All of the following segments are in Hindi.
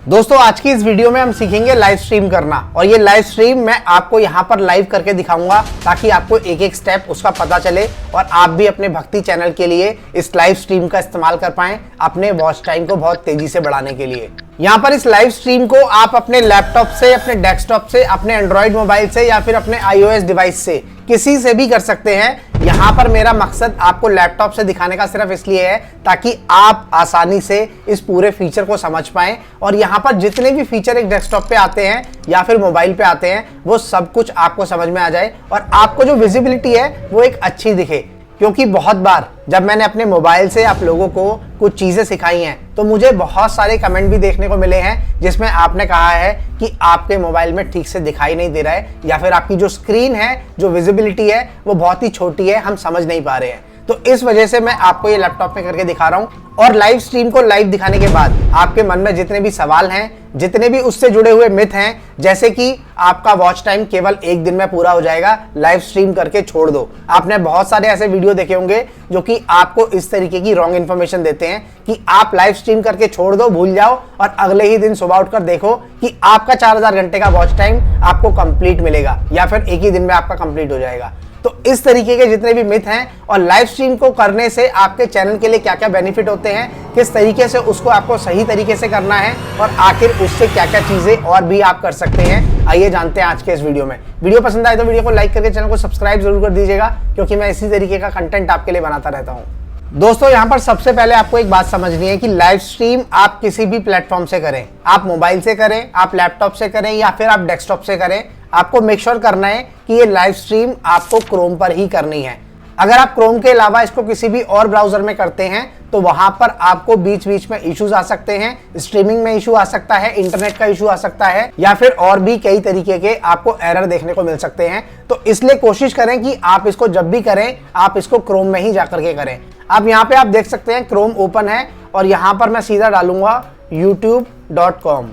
दोस्तों आज की इस वीडियो में हम सीखेंगे लाइव स्ट्रीम करना और ये लाइव स्ट्रीम मैं आपको यहाँ पर लाइव करके दिखाऊंगा ताकि आपको एक एक स्टेप उसका पता चले और आप भी अपने भक्ति चैनल के लिए इस लाइव स्ट्रीम का इस्तेमाल कर पाएं अपने वॉच टाइम को बहुत तेजी से बढ़ाने के लिए। यहाँ पर इस लाइव स्ट्रीम को आप अपने लैपटॉप से, अपने डेस्कटॉप से, अपने एंड्रॉइड मोबाइल से या फिर अपने iOS डिवाइस से किसी से भी कर सकते हैं। यहाँ पर मेरा मकसद आपको लैपटॉप से दिखाने का सिर्फ इसलिए है ताकि आप आसानी से इस पूरे फीचर को समझ पाएं और यहाँ पर जितने भी फीचर एक डेस्कटॉप पे आते हैं या फिर मोबाइल पे आते हैं वो सब कुछ आपको समझ में आ जाए और आपको जो विजिबिलिटी है वो एक अच्छी दिखे। क्योंकि बहुत बार जब मैंने अपने मोबाइल से आप लोगों को कुछ चीजें सिखाई हैं तो मुझे बहुत सारे कमेंट भी देखने को मिले हैं जिसमें आपने कहा है कि आपके मोबाइल में ठीक से दिखाई नहीं दे रहा है या फिर आपकी जो स्क्रीन है, जो विजिबिलिटी है वो बहुत ही छोटी है, हम समझ नहीं पा रहे हैं। तो इस वजह से मैं आपको ये लैपटॉप में करके दिखा रहा हूं और लाइव स्ट्रीम को लाइव दिखाने के बाद आपके मन में जितने भी सवाल हैं, जितने भी उससे जुड़े हुए मिथ हैं, जैसे कि आपका वॉच टाइम केवल एक दिन में पूरा हो जाएगा, लाइव स्ट्रीम करके छोड़ दो। आपने बहुत सारे ऐसे वीडियो देखे होंगे जो कि आपको इस तरीके की रॉन्ग इन्फॉर्मेशन देते हैं कि आप लाइव स्ट्रीम करके छोड़ दो, भूल जाओ और अगले ही दिन सुबह उठकर देखो कि आपका 4000 घंटे का वॉच टाइम आपको कंप्लीट मिलेगा या फिर एक ही दिन में आपका कंप्लीट हो जाएगा। तो इस तरीके के जितने भी मिथ हैं और लाइव स्ट्रीम को करने से आपके चैनल के लिए क्या क्या बेनिफिट होते हैं, किस तरीके से उसको आपको सही तरीके से करना है और आखिर उससे क्या क्या चीजें और भी आप कर सकते हैं, आइए जानते हैं आज के इस वीडियो में। वीडियो पसंद आए तो वीडियो को लाइक करके चैनल को सब्सक्राइब जरूर कर दीजिएगा क्योंकि मैं इसी तरीके का कंटेंट आपके लिए बनाता रहता हूँ। दोस्तों यहाँ पर सबसे पहले आपको एक बात समझनी है कि लाइव स्ट्रीम आप किसी भी प्लेटफॉर्म से करें, आप मोबाइल से करें, आप लैपटॉप से करें या फिर आप डेस्कटॉप से करें, आपको मेक श्योर करना है कि ये लाइव स्ट्रीम आपको क्रोम पर ही करनी है। अगर आप क्रोम के अलावा इसको किसी भी और ब्राउजर में करते हैं तो वहां पर आपको बीच बीच में इश्यूज आ सकते हैं, स्ट्रीमिंग में इशू आ सकता है, इंटरनेट का इशू आ सकता है या फिर और भी कई तरीके के आपको एरर देखने को मिल सकते हैं। तो इसलिए कोशिश करें कि आप इसको जब भी करें आप इसको क्रोम में ही जाकर के करें। अब यहाँ पे आप देख सकते हैं क्रोम ओपन है और यहाँ पर मैं सीधा डालूंगा youtube.com।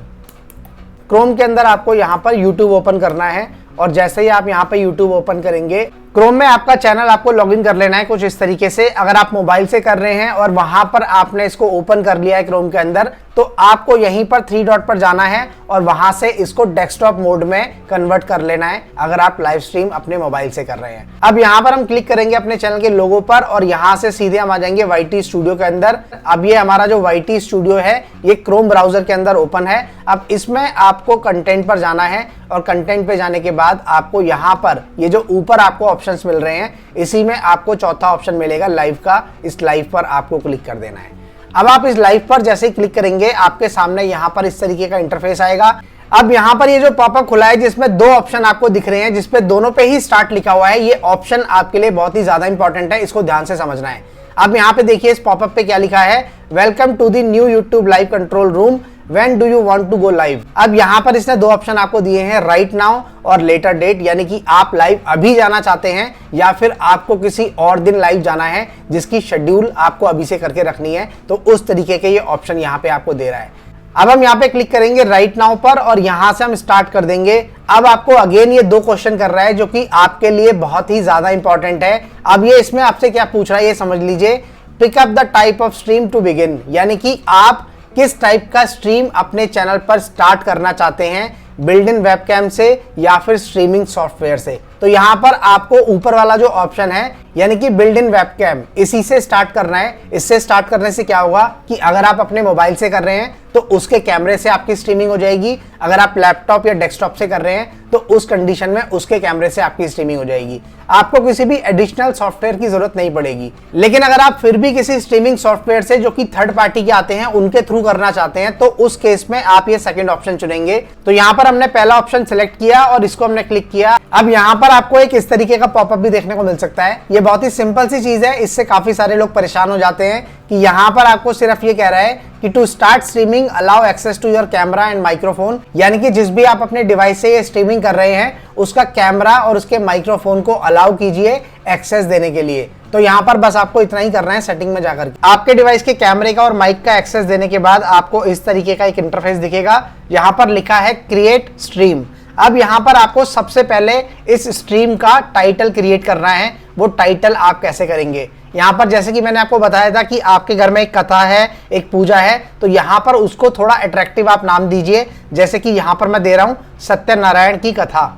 क्रोम के अंदर आपको यहाँ पर YouTube ओपन करना है और जैसे ही आप यहाँ पे YouTube ओपन करेंगे क्रोम में आपका चैनल आपको लॉगिन कर लेना है कुछ इस तरीके से। अगर आप मोबाइल से कर रहे हैं और वहां पर आपने इसको ओपन कर लिया है क्रोम के अंदर तो आपको यहीं पर 3 डॉट पर जाना है और वहां से इसको डेस्कटॉप मोड में कन्वर्ट कर लेना है अगर आप लाइव स्ट्रीम अपने मोबाइल से कर रहे हैं। अब यहाँ पर हम क्लिक करेंगे अपने चैनल के लोगो पर और यहाँ से सीधे हम आ जाएंगे YT स्टूडियो के अंदर। अब ये हमारा जो YT स्टूडियो है ये क्रोम ब्राउजर के अंदर ओपन है। अब इसमें आपको कंटेंट पर जाना है और कंटेंट पे जाने के बाद आपको यहाँ पर ये जो ऊपर आपको ऑप्शंस मिल रहे हैं इसी में आपको चौथा ऑप्शन मिलेगा लाइव का। इस लाइव पर आपको क्लिक कर देना है। अब आप इस लाइव पर जैसे ही क्लिक करेंगे आपके सामने यहाँ पर इस तरीके का इंटरफेस आएगा। अब यहाँ पर ये जो पॉपअप खुला है जिसमें 2 ऑप्शन आपको दिख रहे हैं जिसपे दोनों पे ही स्टार्ट लिखा हुआ है, ये ऑप्शन आपके लिए बहुत ही ज्यादा इंपॉर्टेंट है, इसको ध्यान से समझना है। अब यहाँ पे देखिए इस पॉपअप पे क्या लिखा है, welcome to the new YouTube live control room, when do you want to go live. अब यहाँ पर इसने 2 ऑप्शन आपको दिए हैं, राइट नाउ और लेटर डेट, यानी कि आप लाइव अभी जाना चाहते हैं या फिर आपको किसी और दिन लाइव जाना है जिसकी शेड्यूल आपको अभी से करके रखनी है। तो उस तरीके के ये ऑप्शन यहाँ पे आपको दे रहा है। अब हम यहाँ पे क्लिक करेंगे राइट नाउ पर और यहाँ से हम स्टार्ट कर देंगे। अब आपको अगेन ये 2 क्वेश्चन कर रहा है जो कि आपके लिए बहुत ही ज्यादा इंपॉर्टेंट है। अब ये इसमें आपसे क्या पूछ रहा है ये समझ लीजिए। Pick up the type of stream to begin, यानी कि आप किस टाइप का स्ट्रीम अपने चैनल पर स्टार्ट करना चाहते हैं, बिल्ड इन वेबकैम से या फिर स्ट्रीमिंग सॉफ्टवेयर से। तो यहाँ पर आपको ऊपर वाला जो ऑप्शन है यानी कि बिल्ड इन वेबकैम, इसी से स्टार्ट करना है। इससे स्टार्ट करने से क्या होगा कि अगर आप अपने मोबाइल से कर रहे हैं तो उसके कैमरे से आपकी स्ट्रीमिंग हो जाएगी, अगर आप लैपटॉप या डेस्कटॉप से कर रहे हैं तो उस कंडीशन में उसके कैमरे से आपकी स्ट्रीमिंग हो जाएगी। आपको किसी भी एडिशनल सॉफ्टवेयर की जरूरत नहीं पड़ेगी। लेकिन अगर आप फिर भी किसी स्ट्रीमिंग सॉफ्टवेयर से जो कि थर्ड पार्टी के आते हैं उनके थ्रू करना चाहते हैं तो उस केस में आप ये सेकंड ऑप्शन चुनेंगे। तो यहाँ पर हमने पहला ऑप्शन सिलेक्ट किया और इसको हमने क्लिक किया। अब यहाँ पर आपको एक इस तरीके का पॉपअप भी देखने को मिल सकता है। ये बहुत ही सिंपल सी चीज है, इससे काफी सारे लोग परेशान हो जाते हैं कि यहाँ पर आपको सिर्फ ये कह रहा है कि to start streaming allow access to your camera and microphone, यानी कि जिस भी आप अपने डिवाइस से ये स्ट्रीमिंग कर रहे हैं उसका कैमरा और उसके माइक्रोफोन को अलाउ कीजिए एक्सेस देने के लिए। तो यहाँ पर बस आपको इतना ही करना है, सेटिंग में जाकर आपके डिवाइस के कैमरे का और माइक का एक्सेस देने के बाद आपको इस तरीके का एक इंटरफेस दिखेगा। यहाँ पर लिखा है क्रिएट स्ट्रीम। अब यहाँ पर आपको सबसे पहले इस स्ट्रीम का टाइटल क्रिएट करना है। वो टाइटल आप कैसे करेंगे, यहाँ पर जैसे कि मैंने आपको बताया था कि आपके घर में एक कथा है, एक पूजा है, तो यहाँ पर उसको थोड़ा अट्रैक्टिव आप नाम दीजिए। जैसे कि यहाँ पर मैं दे रहा हूं सत्यनारायण की कथा।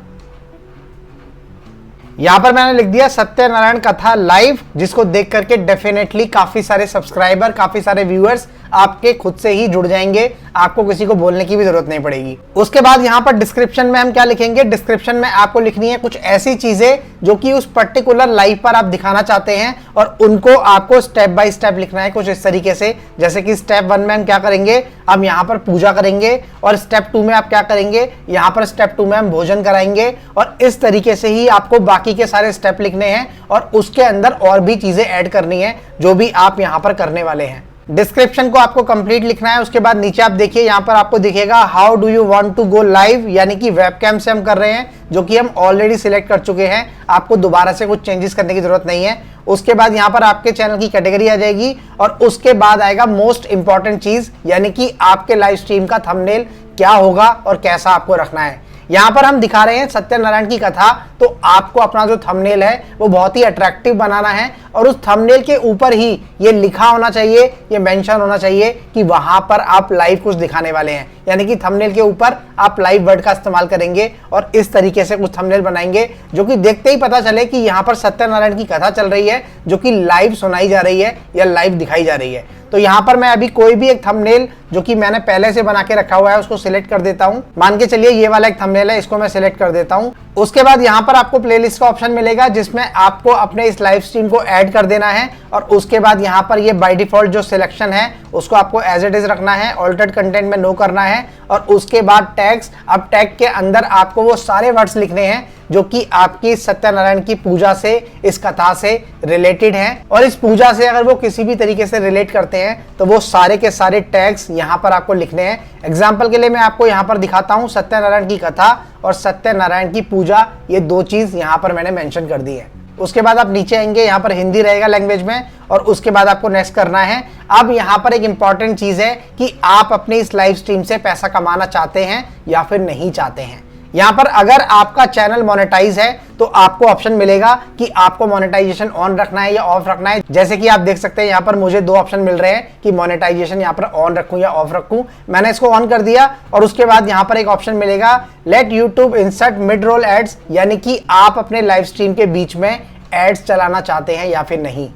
यहां पर मैंने लिख दिया सत्यनारायण कथा लाइव, जिसको देख करके डेफिनेटली काफी सारे सब्सक्राइबर, काफी सारे व्यूअर्स आपके खुद से ही जुड़ जाएंगे, आपको किसी को बोलने की भी जरूरत नहीं पड़ेगी। उसके बाद यहां पर डिस्क्रिप्शन में हम क्या लिखेंगे, डिस्क्रिप्शन में आपको लिखनी है कुछ ऐसी चीजें जो कि उस पर्टिकुलर लाइव पर आप दिखाना चाहते हैं और उनको आपको स्टेप बाय स्टेप लिखना है कुछ इस तरीके से। जैसे कि स्टेप 1 में हम क्या करेंगे, हम यहाँ पर पूजा करेंगे, और स्टेप 2 में आप क्या करेंगे, यहाँ पर स्टेप 2 में हम भोजन कराएंगे, और इस तरीके से ही आपको बाकी के सारे स्टेप लिखने हैं और उसके अंदर और भी चीजें ऐड करनी है जो भी आप यहाँ पर करने वाले हैं। डिस्क्रिप्शन को आपको कंप्लीट लिखना है। उसके बाद नीचे आप देखिए, यहाँ पर आपको दिखेगा how do you want to go live, यानी कि वेबकैम से हम कर रहे हैं, जो कि हम ऑलरेडी सिलेक्ट कर चुके हैं, आपको दोबारा से कुछ चेंजेस करने की जरूरत नहीं है। उसके बाद यहाँ पर आपके चैनल की कैटेगरी आ जाएगी और उसके बाद आएगा मोस्ट इंपॉर्टेंट चीज, यानी कि आपके लाइव स्ट्रीम का थंबनेल क्या होगा और कैसा आपको रखना है। यहां पर हम दिखा रहे हैं सत्यनारायण की कथा, तो आपको अपना जो थंबनेल है वो बहुत ही अट्रैक्टिव बनाना है और उस थंबनेल के ऊपर ही ये लिखा होना चाहिए, ये मेंशन होना चाहिए कि वहां पर आप लाइव कुछ दिखाने वाले हैं। यानी कि थंबनेल के ऊपर आप लाइव वर्ड का इस्तेमाल करेंगे और इस तरीके से कुछ थंबनेल बनाएंगे जो कि देखते ही पता चले कि यहाँ पर सत्यनारायण की कथा चल रही है, जो कि लाइव सुनाई जा रही है या लाइव दिखाई जा रही है। तो यहाँ पर मैं अभी कोई भी एक थंबनेल जो कि मैंने पहले से बना के रखा हुआ है उसको सिलेक्ट कर देता हूँ। मान के चलिए ये वाला एक थंबनेल है, इसको मैं सिलेक्ट कर देता हूँ। उसके बाद यहाँ पर आपको प्लेलिस्ट का ऑप्शन मिलेगा जिसमें आपको अपने इस लाइव स्ट्रीम को ऐड कर देना है और उसके बाद यहाँ पर ये बाय डिफॉल्ट जो सिलेक्शन है उसको आपको एज इट इज रखना है, ऑल्टर्ड कंटेंट में नो करना है। और उसके बाद टैग्स, अब टैग के अंदर आपको वो सारे वर्ड्स लिखने हैं जो कि आपकी सत्यनारायण की पूजा से, इस कथा से रिलेटेड हैं और इस पूजा से अगर वो किसी भी तरीके से रिलेट करते हैं तो वो सारे के सारे टैग्स यहाँ पर आपको लिखने हैं। एग्जाम्पल के लिए मैं आपको यहाँ पर दिखाता हूँ, सत्यनारायण की कथा और सत्यनारायण की पूजा, ये दो चीज यहाँ पर मैंने मेंशन कर दी है। उसके बाद आप नीचे आएंगे, यहाँ पर हिंदी रहेगा लैंग्वेज में और उसके बाद आपको नेक्स्ट करना है। अब यहाँ पर एक इंपॉर्टेंट चीज है कि आप अपने इस लाइव स्ट्रीम से पैसा कमाना चाहते हैं या फिर नहीं चाहते हैं। यहाँ पर अगर आपका चैनल मोनेटाइज है तो आपको ऑप्शन मिलेगा कि आपको मोनेटाइजेशन ऑन रखना है या ऑफ रखना है। जैसे कि आप देख सकते हैं यहाँ पर मुझे दो ऑप्शन मिल रहे हैं कि मोनेटाइजेशन यहाँ पर ऑन रखूं या ऑफ रखूं। मैंने इसको ऑन कर दिया और उसके बाद यहाँ पर एक ऑप्शन मिलेगा let YouTube insert mid roll ads, यानी कि आप अपने लाइव स्ट्रीम के बीच में एड्स चलाना चाहते हैं या फिर नहीं।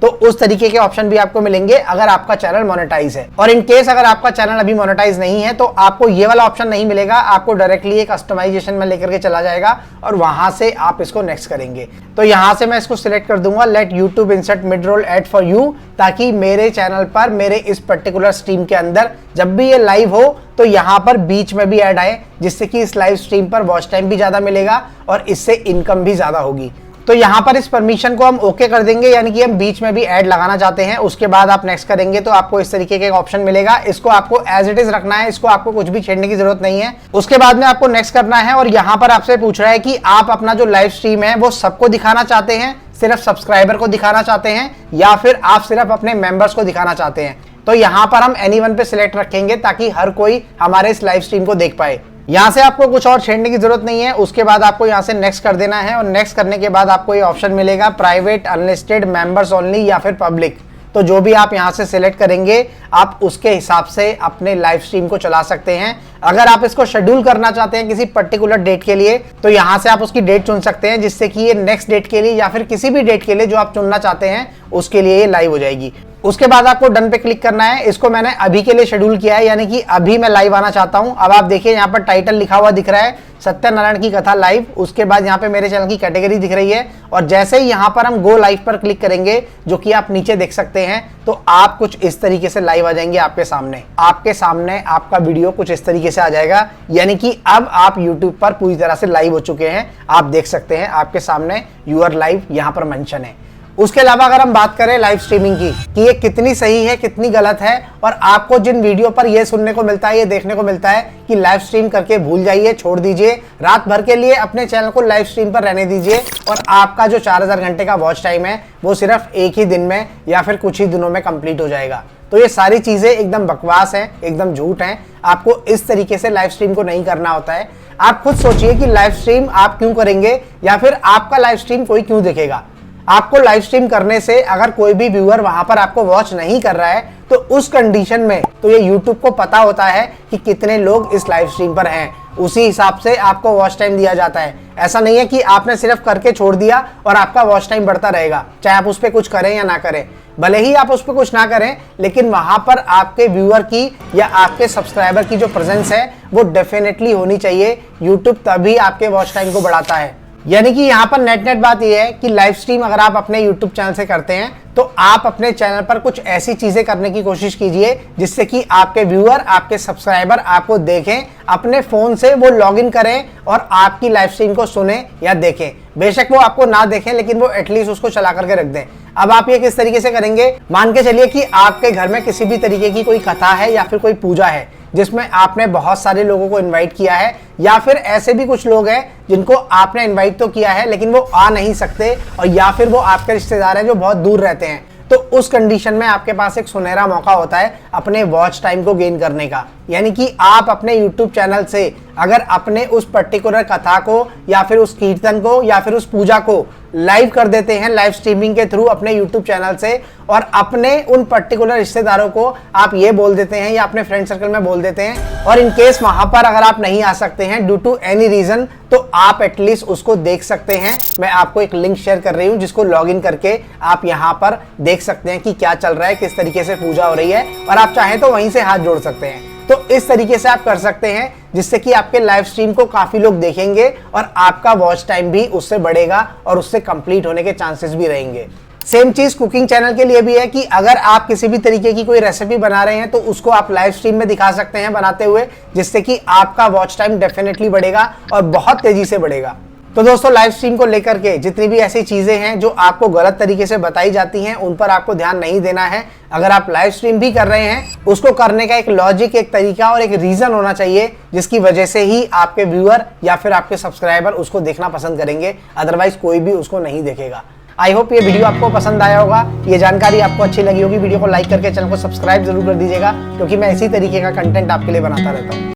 तो उस तरीके के ऑप्शन भी आपको मिलेंगे अगर आपका चैनल मोनेटाइज है। और इन केस अगर आपका चैनल अभी मोनेटाइज नहीं है तो आपको ये वाला ऑप्शन नहीं मिलेगा, आपको डायरेक्टली एक कस्टमाइजेशन में लेकर के चला जाएगा और वहां से आप इसको नेक्स्ट करेंगे। तो यहां से मैं इसको सिलेक्ट कर दूंगा let YouTube insert mid roll ad for you, ताकि मेरे चैनल पर, मेरे इस पर्टिकुलर स्ट्रीम के अंदर जब भी ये लाइव हो तो यहाँ पर बीच में भी ऐड आए, जिससे कि इस लाइव स्ट्रीम पर वॉच टाइम भी ज्यादा मिलेगा और इससे इनकम भी ज्यादा होगी। तो यहाँ पर इस परमिशन को हम ओके कर देंगे, यानी कि हम बीच में भी ऐड लगाना चाहते हैं। उसके बाद आप नेक्स्ट करेंगे तो आपको इस तरीके का एक ऑप्शन मिलेगा, इसको आपको एज इट इज रखना है, इसको आपको कुछ भी छेड़ने की जरूरत नहीं है। उसके बाद में आपको नेक्स्ट करना है और यहाँ पर आपसे पूछ रहा है कि आप अपना जो लाइव स्ट्रीम है वो सबको दिखाना चाहते हैं, सिर्फ सब्सक्राइबर को दिखाना चाहते हैं, या फिर आप सिर्फ अपने मेंबर्स को दिखाना चाहते हैं। तो यहाँ पर हम एनीवन पे सिलेक्ट रखेंगे ताकि हर कोई हमारे इस लाइव स्ट्रीम को देख पाए। यहां से आपको कुछ और छेड़ने की जरूरत नहीं है। उसके बाद आपको यहां से नेक्स्ट कर देना है और नेक्स्ट करने के बाद आपको ये ऑप्शन मिलेगा प्राइवेट, अनलिस्टेड, मेंबर्स ओनली या फिर पब्लिक। तो जो भी आप यहां से सिलेक्ट करेंगे आप उसके हिसाब से अपने लाइव स्ट्रीम को चला सकते हैं। अगर आप इसको शेड्यूल करना चाहते हैं किसी पर्टिकुलर डेट के लिए तो यहां से आप उसकी डेट चुन सकते हैं, जिससे कि ये नेक्स्ट डेट के लिए या फिर किसी भी डेट के लिए जो आप चुनना चाहते हैं उसके लिए ये लाइव हो जाएगी। उसके बाद आपको डन पे क्लिक करना है। इसको मैंने अभी के लिए शेड्यूल किया है, यानी कि अभी मैं लाइव आना चाहता हूं। अब आप देखिए यहाँ पर टाइटल लिखा हुआ दिख रहा है सत्यनारायण की कथा लाइव, उसके बाद यहाँ पे मेरे चैनल की कैटेगरी दिख रही है और जैसे ही यहाँ पर हम गो लाइव पर क्लिक करेंगे, जो कि आप नीचे देख सकते हैं, तो आप कुछ इस तरीके से लाइव आ जाएंगे आपके सामने आपका वीडियो कुछ इस तरीके से आ जाएगा, यानी कि अब आप YouTube पर पूरी तरह से लाइव हो चुके हैं। आप देख सकते हैं आपके सामने यू आर लाइव यहाँ पर मेंशन है। उसके अलावा अगर हम बात करें लाइव स्ट्रीमिंग की कि ये कितनी सही है कितनी गलत है, और आपको जिन वीडियो पर ये सुनने को मिलता है, ये देखने को मिलता है कि लाइव स्ट्रीम करके भूल जाइए, छोड़ दीजिए, रात भर के लिए अपने चैनल को लाइव स्ट्रीम पर रहने दीजिए और आपका जो 4000 घंटे का वॉच टाइम है वो सिर्फ एक ही दिन में या फिर कुछ ही दिनों में कंप्लीट हो जाएगा। तो ये सारी चीजें एकदम बकवास है, एकदम झूठ है। आपको इस तरीके से लाइव स्ट्रीम को नहीं करना होता है। आप खुद सोचिए कि लाइव स्ट्रीम आप क्यों करेंगे या फिर आपका लाइव स्ट्रीम कोई क्यों देखेगा। आपको लाइव स्ट्रीम करने से अगर कोई भी व्यूअर वहां पर आपको वॉच नहीं कर रहा है तो उस कंडीशन में तो ये YouTube को पता होता है कि कितने लोग इस लाइव स्ट्रीम पर हैं, उसी हिसाब से आपको वॉच टाइम दिया जाता है। ऐसा नहीं है कि आपने सिर्फ करके छोड़ दिया और आपका वॉच टाइम बढ़ता रहेगा, चाहे आप उस पर कुछ करें या ना करें। भले ही आप उस पर कुछ ना करें, लेकिन वहां पर आपके व्यूअर की या आपके सब्सक्राइबर की जो प्रेजेंस है वो डेफिनेटली होनी चाहिए। यूट्यूब तभी आपके वॉच टाइम को बढ़ाता है। यानी कि यहाँ पर नेट बात यह है कि लाइव स्ट्रीम अगर आप अपने यूट्यूब चैनल से करते हैं तो आप अपने चैनल पर कुछ ऐसी चीजें करने की कोशिश कीजिए जिससे कि आपके व्यूअर, आपके सब्सक्राइबर आपको देखें, अपने फोन से वो लॉगिन करें और आपकी लाइव स्ट्रीम को सुने या देखें। बेशक वो आपको ना देखें, लेकिन वो एटलीस्ट उसको चला करके रख दें। अब आप ये किस तरीके से करेंगे, मान के चलिए कि आपके घर में किसी भी तरीके की कोई कथा है या फिर कोई पूजा है जिसमें आपने बहुत सारे लोगों को इनवाइट किया है, या फिर ऐसे भी कुछ लोग हैं जिनको आपने इनवाइट तो किया है लेकिन वो आ नहीं सकते, और या फिर वो आपके रिश्तेदार हैं जो बहुत दूर रहते हैं। तो उस कंडीशन में आपके पास एक सुनहरा मौका होता है अपने वॉच टाइम को गेन करने का। यानी कि आप अपने YouTube चैनल से अगर अपने उस पर्टिकुलर कथा को या फिर उस कीर्तन को या फिर उस पूजा को लाइव कर देते हैं लाइव स्ट्रीमिंग के थ्रू अपने YouTube चैनल से, और अपने उन पर्टिकुलर रिश्तेदारों को आप ये बोल देते हैं या अपने फ्रेंड सर्कल में बोल देते हैं, और इन केस वहां पर अगर आप नहीं आ सकते हैं ड्यू टू एनी रीजन, तो आप एटलीस्ट उसको देख सकते हैं। मैं आपको एक लिंक शेयर कर रही हूं जिसको लॉगिन करके आप यहां पर देख सकते हैं कि क्या चल रहा है, किस तरीके से पूजा हो रही है, और आप चाहें तो वहीं से हाथ जोड़ सकते हैं। तो इस तरीके से आप कर सकते हैं जिससे कि आपके लाइव स्ट्रीम को काफी लोग देखेंगे और आपका वॉच टाइम भी उससे बढ़ेगा और उससे कंप्लीट होने के चांसेस भी रहेंगे। सेम चीज कुकिंग चैनल के लिए भी है कि अगर आप किसी भी तरीके की कोई रेसिपी बना रहे हैं तो उसको आप लाइव स्ट्रीम में दिखा सकते हैं बनाते हुए, जिससे कि आपका वॉच टाइम डेफिनेटली बढ़ेगा और बहुत तेजी से बढ़ेगा। तो दोस्तों, लाइव स्ट्रीम को लेकर के जितनी भी ऐसी चीजें हैं जो आपको गलत तरीके से बताई जाती हैं उन पर आपको ध्यान नहीं देना है। अगर आप लाइव स्ट्रीम भी कर रहे हैं उसको करने का एक लॉजिक, एक तरीका और एक रीजन होना चाहिए जिसकी वजह से ही आपके व्यूअर या फिर आपके सब्सक्राइबर उसको देखना पसंद करेंगे, अदरवाइज कोई भी उसको नहीं देखेगा। आई होप ये वीडियो आपको पसंद आया होगा, ये जानकारी आपको अच्छी लगी होगी। वीडियो को लाइक करके चैनल को सब्सक्राइब जरूर कर दीजिएगा, क्योंकि मैं इसी तरीके का कंटेंट आपके लिए बनाता रहता हूँ।